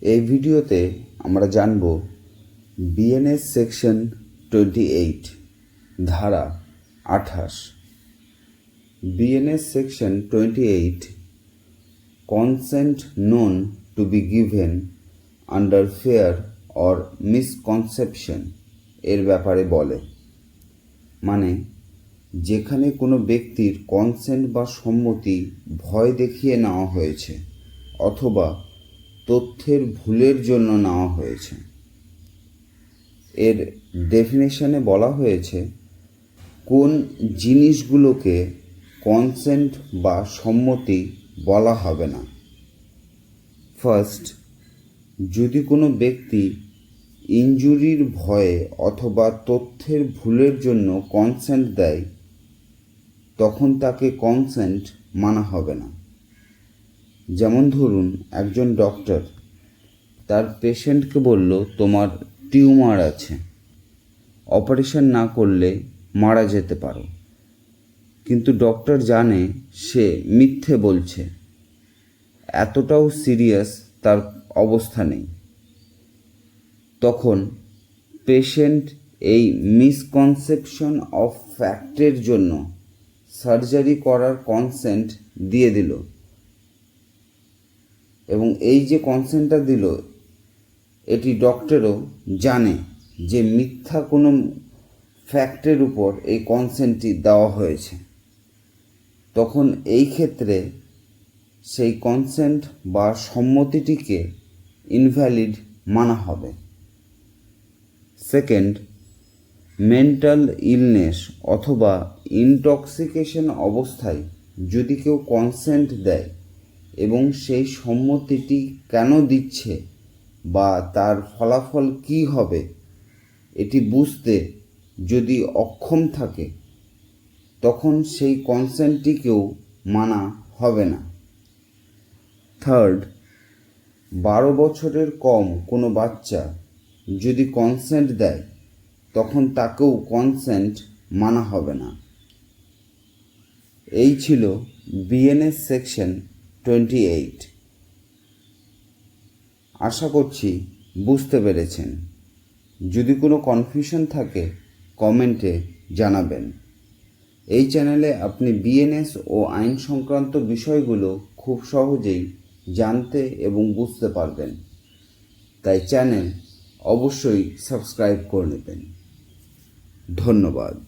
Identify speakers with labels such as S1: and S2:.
S1: এই ভিডিওতে আমরা জানব বিএনএস সেকশন 28 ধারা 28। BNS section 28 consent known to be given under fear or misconception এর ব্যাপারে বলে। মানে যেখানে কোনো ব্যক্তির কনসেন্ট বা সম্মতি ভয় দেখিয়ে নেওয়া হয়েছে অথবা তথ্যের ভুলের জন্য নেওয়া হয়েছে। এর ডেফিনেশনে বলা হয়েছে কোন জিনিসগুলোকে কনসেন্ট বা সম্মতি বলা হবে না। ফার্স্ট, যদি কোনো ব্যক্তি ইনজুরির ভয়ে অথবা তথ্যের ভুলের জন্য কনসেন্ট দেয় তখন তাকে কনসেন্ট মানা হবে না। যেমন ধরুন একজন ডক্টর তার পেশেন্টকে বলল তোমার টিউমার আছে, অপারেশন না করলে মারা যেতে পারো, কিন্তু ডক্টর জানে সে মিথ্যে বলছে, এতটাও সিরিয়াস তার অবস্থা নেই। তখন পেশেন্ট এই মিসকনসেপশন অফ ফ্যাক্টের জন্য সার্জারি করার কনসেন্ট দিয়ে দিল, এবং এই যে কনসেন্টটা দিল এটি ডক্টরও জানে যে মিথ্যা কোনো ফ্যাক্টের উপর এই কনসেন্টটি দেওয়া হয়েছে। তখন এই ক্ষেত্রে সেই কনসেন্ট বা সম্মতিটিকে ইনভ্যালিড মানা হবে। সেকেন্ড, মেন্টাল ইলনেস অথবা ইনটক্সিকেশন অবস্থায় যদি কেউ কনসেন্ট দেয় এবং সেই সম্মতিটি কেন দিচ্ছে বা তার ফলাফল কী হবে এটি বুঝতে যদি অক্ষম থাকে তখন সেই কনসেন্টটিকেও মানা হবে না। থার্ড, 12 বছরের কম কোনো বাচ্চা যদি কনসেন্ট দেয় তখন তাকেও কনসেন্ট মানা হবে না। এই ছিল বিএনএস সেকশন 28। আশা করছি বুঝতে পেরেছেন। যদি কোনো কনফিউশন থাকে কমেন্টে জানাবেন। এই চ্যানেলে আপনি বিএনএস ও আইন সংক্রান্ত বিষয়গুলো খুব সহজেই জানতে এবং বুঝতে পারবেন, তাই চ্যানেল অবশ্যই সাবস্ক্রাইব করে নেবেন। ধন্যবাদ।